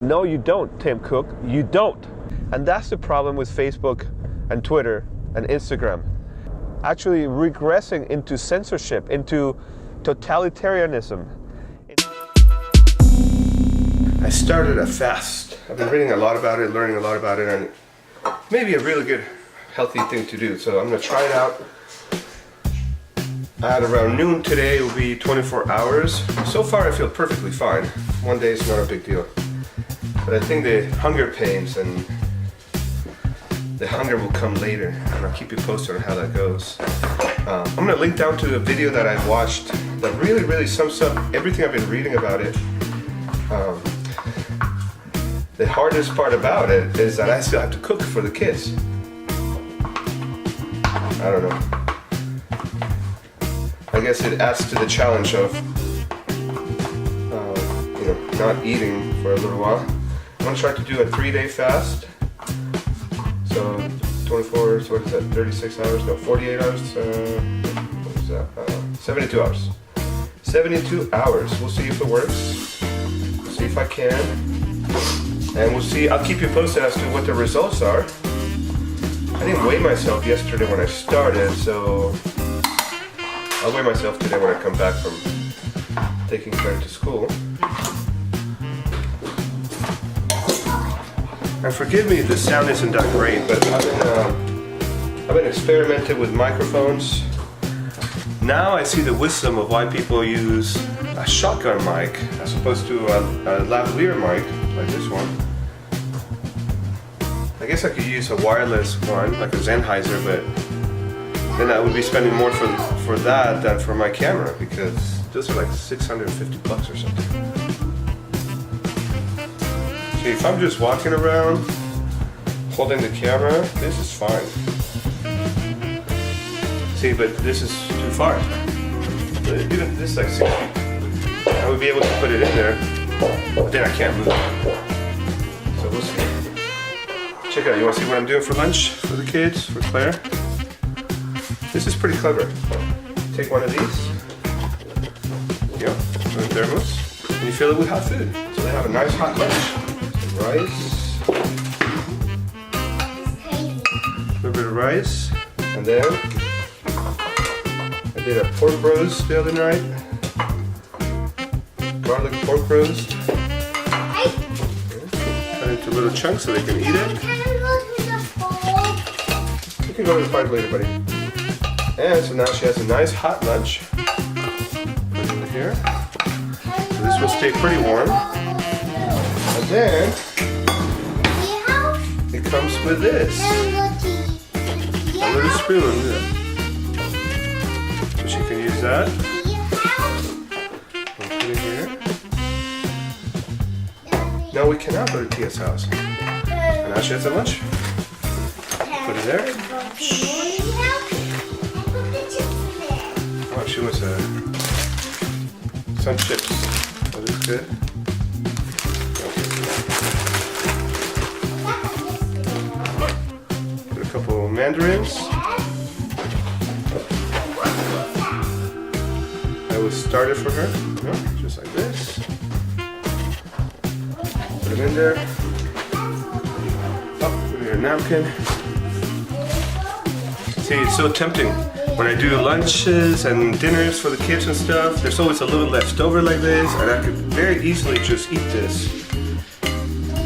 No, you don't, Tim Cook. You don't. And that's the problem with Facebook and Twitter and Instagram. Actually regressing into censorship, into totalitarianism. I started a fast. I've been reading a lot about it, learning a lot about it, and maybe a really good, healthy thing to do. So I'm gonna try it out. At around noon today, it will be 24 hours. So far I feel perfectly fine. One day is not a big deal. But I think the hunger pains and the hunger will come later, and I'll keep you posted on how that goes. I'm gonna link down to a video that I watched that really sums up everything I've been reading about it. The hardest part about it is that I still have to cook for the kids. I don't know. I guess it adds to the challenge of not eating for a little while. I'm gonna try to do a 3-day fast. So 24, so what is that, 36 hours, no, 48 hours, what is that, 72 hours. 72 hours, we'll see if it works, we'll see if I can, and we'll see, I'll keep you posted as to what the results are. I didn't weigh myself yesterday when I started, so I'll weigh myself today when I come back from taking Claire to school. And forgive me if the sound isn't that great, but I've been experimenting with microphones. Now I see the wisdom of why people use a shotgun mic as opposed to a lavalier mic like this one. I guess I could use a wireless one like a Sennheiser, but then I would be spending more for that than for my camera, because those are like $650 or something. See, if I'm just walking around holding the camera, this is fine. See, but this is too far. Even this is like 6 feet. I would be able to put it in there, but then I can't move. So we'll see. Check it out. You want to see what I'm doing for lunch for the kids, for Claire? This is pretty clever. Take one of these. Yeah, a thermos, and you fill it with hot food. So they have a nice hot lunch. Rice, a little bit of rice, and then I did a pork roast the other night, garlic pork roast, cut into little chunks so they can eat it. You can go to the park later, buddy. And so now she has a nice hot lunch. Put it in here. So this will stay pretty warm. And then it comes with this, a little spoon, so she can use that. We'll put it here. Now we cannot go to Tia's house. And now she has a lunch. Put it there. Oh, she wants some chips. That is good. Couple mandarins. I will start it for her. No, just like this. Put them in there. Oh, put it in a napkin. See, it's so tempting. When I do lunches and dinners for the kids and stuff, there's always a little left over like this, and I could very easily just eat this.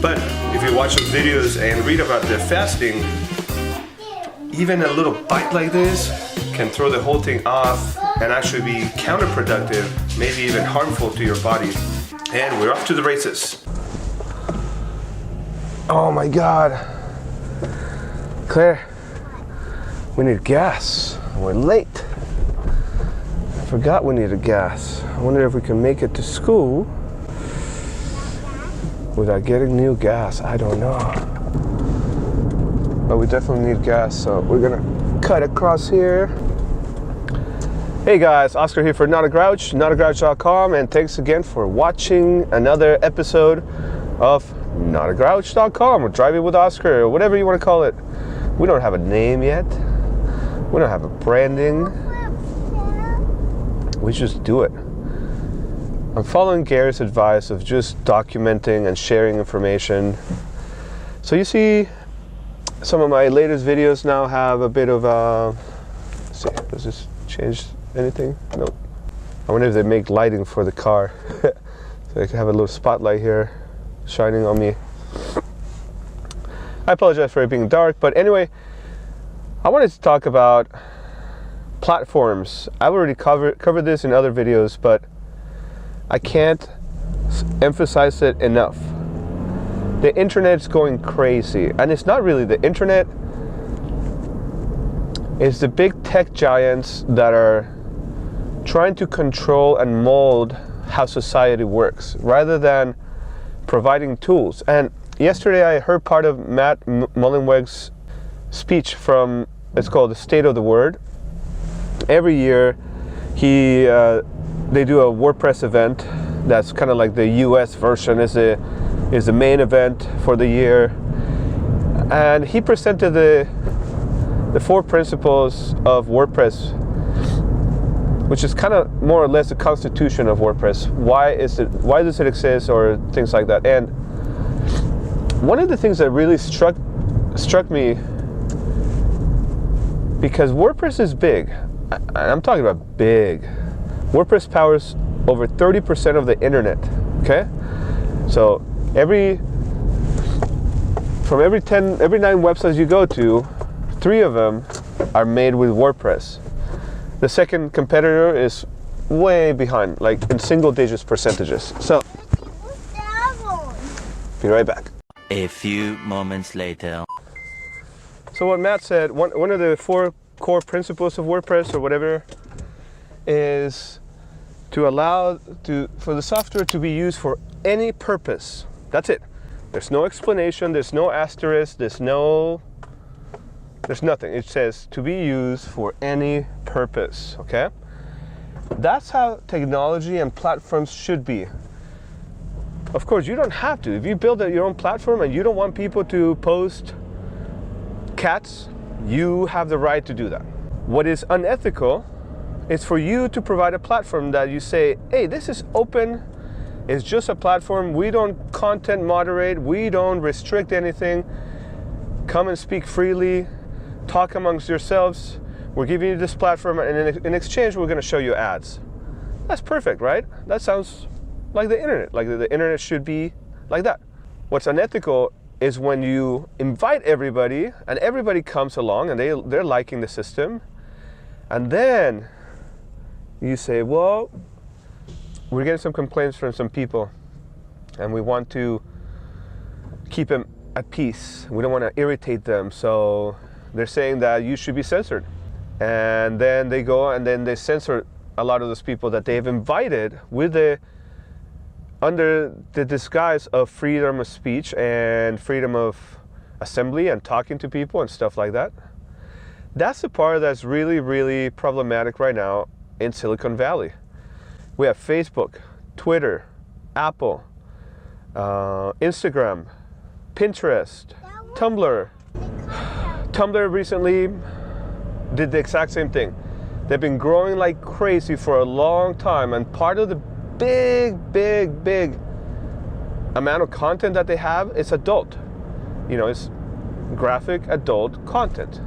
But if you watch those videos and read about the fasting, even a little bite like this can throw the whole thing off and actually be counterproductive, maybe even harmful to your body. And we're off to the races. Oh my God. Claire, we need gas. We're late. I forgot we needed gas. I wonder if we can make it to school without getting new gas. I don't know. But we definitely need gas, so we're gonna cut across here. Hey guys, Oscar here for Notagrouch, Notagrouch.com, and thanks again for watching another episode of Notagrouch.com, or Driving with Oscar, or whatever you want to call it. We don't have a name yet. We don't have a branding. We just do it. I'm following Gary's advice of just documenting and sharing information. So you see, some of my latest videos now have a bit of let's see, does this change anything? Nope. I wonder if they make lighting for the car. So I can have a little spotlight here shining on me. I apologize for it being dark, but anyway, I wanted to talk about platforms. I've already covered this in other videos, but I can't emphasize it enough. The internet's going crazy, and it's not really the internet. It's the big tech giants that are trying to control and mold how society works, rather than providing tools. And yesterday I heard part of Matt Mullenweg's speech from, it's called the State of the Word. Every year they do a WordPress event that's kind of like the US version, is the main event for the year. And he presented the 4 principles of WordPress, which is kind of more or less the constitution of WordPress. Why does it exist, or things like that. And one of the things that really struck me, because WordPress is big, and I'm talking about big. WordPress powers over 30% of the internet, okay? So every 9 websites you go to, 3 of them are made with WordPress. The second competitor is way behind, like in single digits percentages. So, be right back. A few moments later. So what Matt said, one of the 4 core principles of WordPress, or whatever, is to allow for the software to be used for any purpose. That's it. There's no explanation, there's no asterisk, there's nothing. It says to be used for any purpose, okay? That's how technology and platforms should be. Of course, you don't have to. If you build your own platform and you don't want people to post cats, you have the right to do that. What is unethical is for you to provide a platform that you say, hey, this is open, it's just a platform, we don't content moderate, we don't restrict anything, come and speak freely, talk amongst yourselves, we're giving you this platform, and in exchange we're going to show you ads. That's perfect, right? That sounds like the internet, like the internet should be like that. What's unethical is when you invite everybody and everybody comes along and they're liking the system, and then you say, well, we're getting some complaints from some people and we want to keep them at peace. We don't want to irritate them, so they're saying that you should be censored. And then they go and then they censor a lot of those people that they've invited under the disguise of freedom of speech and freedom of assembly and talking to people and stuff like that. That's the part that's really, really problematic right now in Silicon Valley. We have Facebook, Twitter, Apple, Instagram, Pinterest, Tumblr. Tumblr recently did the exact same thing. They've been growing like crazy for a long time, and part of the big amount of content that they have is adult. You know, it's graphic adult content.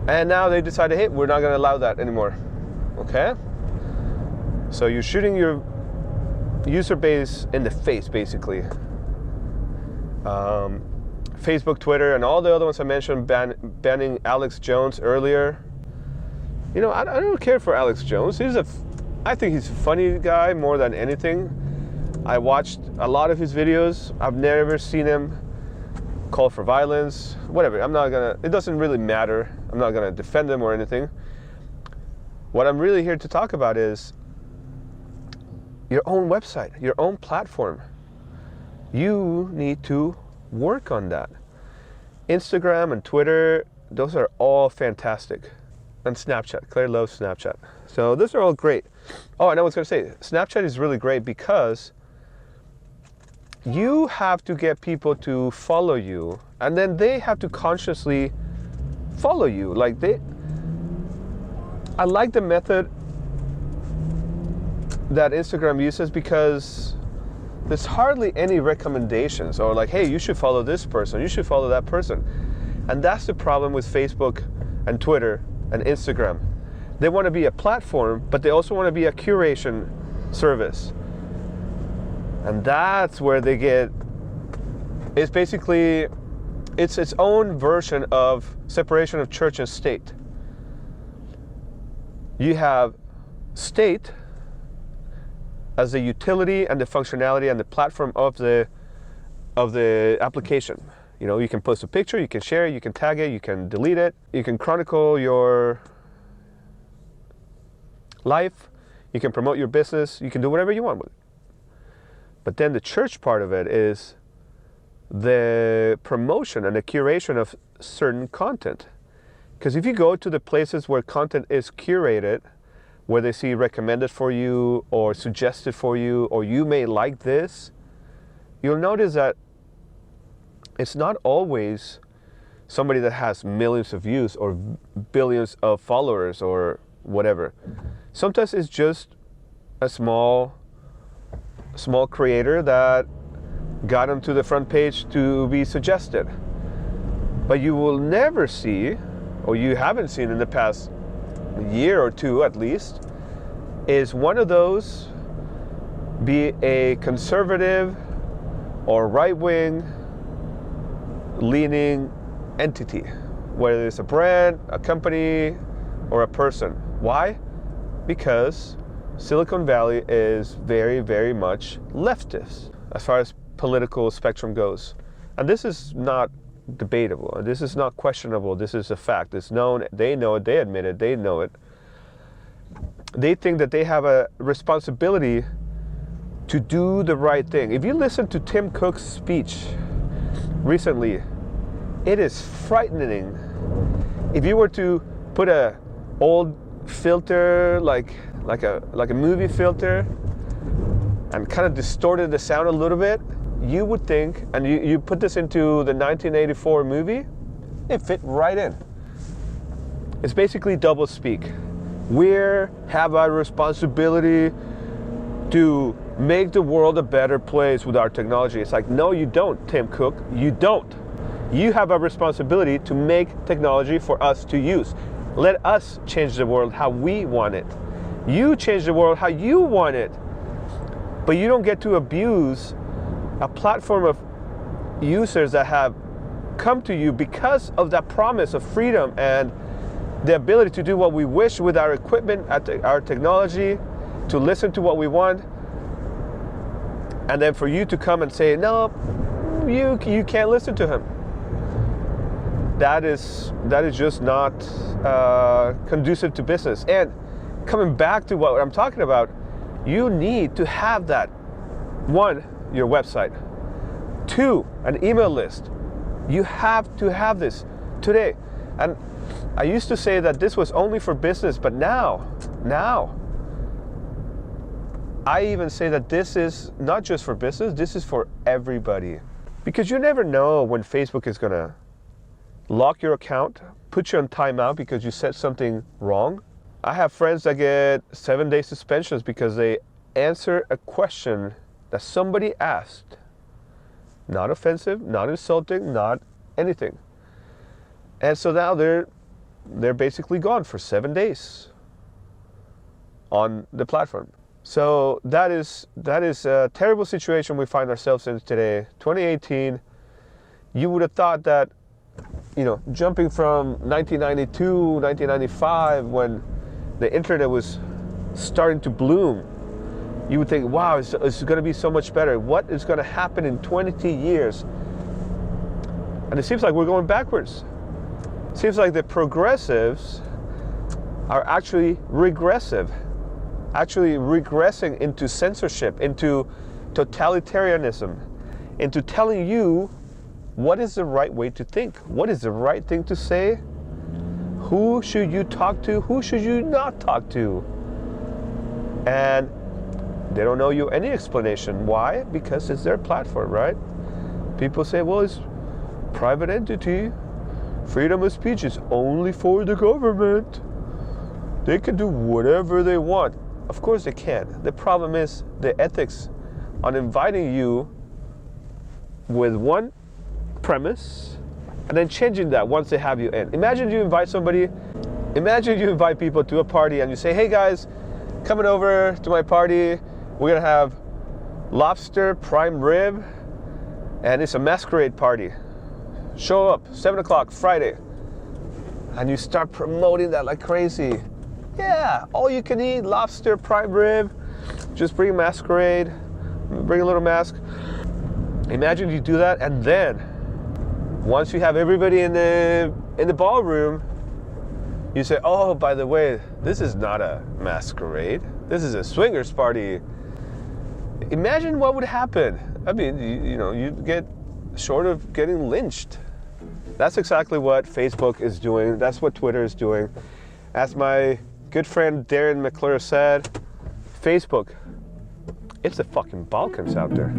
And now they decided, hey, we're not going to allow that anymore. Okay? So you're shooting your user base in the face, basically. Facebook, Twitter, and all the other ones I mentioned, banning Alex Jones earlier. You know, I don't care for Alex Jones. I think he's a funny guy more than anything. I watched a lot of his videos. I've never seen him call for violence, whatever. It doesn't really matter. I'm not gonna defend him or anything. What I'm really here to talk about is your own website, your own platform. You need to work on that. Instagram and Twitter, those are all fantastic. And Snapchat, Claire loves Snapchat. So those are all great. Oh, and I was gonna say, Snapchat is really great because you have to get people to follow you, and then they have to consciously follow you. I like the method that Instagram uses because there's hardly any recommendations or like, hey, you should follow this person, you should follow that person. And that's the problem with Facebook and Twitter and Instagram. They want to be a platform, but they also want to be a curation service. And that's where they get, it's basically, it's its own version of separation of church and state. You have state as the utility and the functionality and the platform of the application. You know, you can post a picture, you can share it, you can tag it, you can delete it, you can chronicle your life, you can promote your business, you can do whatever you want with it. But then the church part of it is the promotion and the curation of certain content. Because if you go to the places where content is curated, where they see recommended for you or suggested for you, or you may like this, you'll notice that it's not always somebody that has millions of views or billions of followers or whatever. Sometimes it's just a small creator that got onto the front page to be suggested. But you will never see, or you haven't seen in the past year or two at least, is one of those be a conservative or right-wing leaning entity, whether it's a brand, a company, or a person. Why? Because Silicon Valley is very, very much leftist as far as political spectrum goes. And this is not debatable. This is not questionable. This is a fact. It's known. They know it. They admit it. They know it. They think that they have a responsibility to do the right thing. If you listen to Tim Cook's speech recently, it is frightening. If you were to put a old filter like a movie filter and kind of distorted the sound a little bit, you would think, and you put this into the 1984 movie, it fit right in. It's basically double speak. We have a responsibility to make the world a better place with our technology. It's like, no, you don't, Tim Cook, you don't. You have a responsibility to make technology for us to use. Let us change the world how we want it. You change the world how you want it. But you don't get to abuse a platform of users that have come to you because of that promise of freedom and the ability to do what we wish with our equipment, our technology, to listen to what we want. And then for you to come and say, no, you can't listen to him. That is just not conducive to business. And coming back to what I'm talking about, you need to have that. 1, your website. 2, an email list. You have to have this today. And I used to say that this was only for business, but now, I even say that this is not just for business, this is for everybody. Because you never know when Facebook is gonna lock your account, put you on timeout because you said something wrong. I have friends that get 7-day suspensions because they answer a question that somebody asked. Not offensive, not insulting, not anything. And so now they're basically gone for 7 days on the platform. So that is a terrible situation we find ourselves in today. 2018, you would have thought that, you know, jumping from 1992, 1995, when the internet was starting to bloom, you would think, wow, it's going to be so much better. What is going to happen in 20 years? And it seems like we're going backwards. It seems like the progressives are actually regressive, actually regressing into censorship, into totalitarianism, into telling you what is the right way to think, what is the right thing to say, who should you talk to, who should you not talk to. And they don't owe you any explanation. Why? Because it's their platform, right? People say, well, it's private entity. Freedom of speech is only for the government. They can do whatever they want. Of course they can. The problem is the ethics on inviting you with one premise and then changing that once they have you in. Imagine you invite people to a party and you say, hey guys, coming over to my party, we're gonna have lobster prime rib and it's a masquerade party. Show up, 7 o'clock, Friday. And you start promoting that like crazy. Yeah, all you can eat, lobster prime rib, just bring masquerade, bring a little mask. Imagine you do that, and then once you have everybody in the ballroom, you say, oh, by the way, this is not a masquerade. This is a swingers party. Imagine what would happen. I mean, you'd get short of getting lynched. That's exactly what Facebook is doing. That's what Twitter is doing. As my good friend Darren McClure said, Facebook, it's the fucking Balkans out there.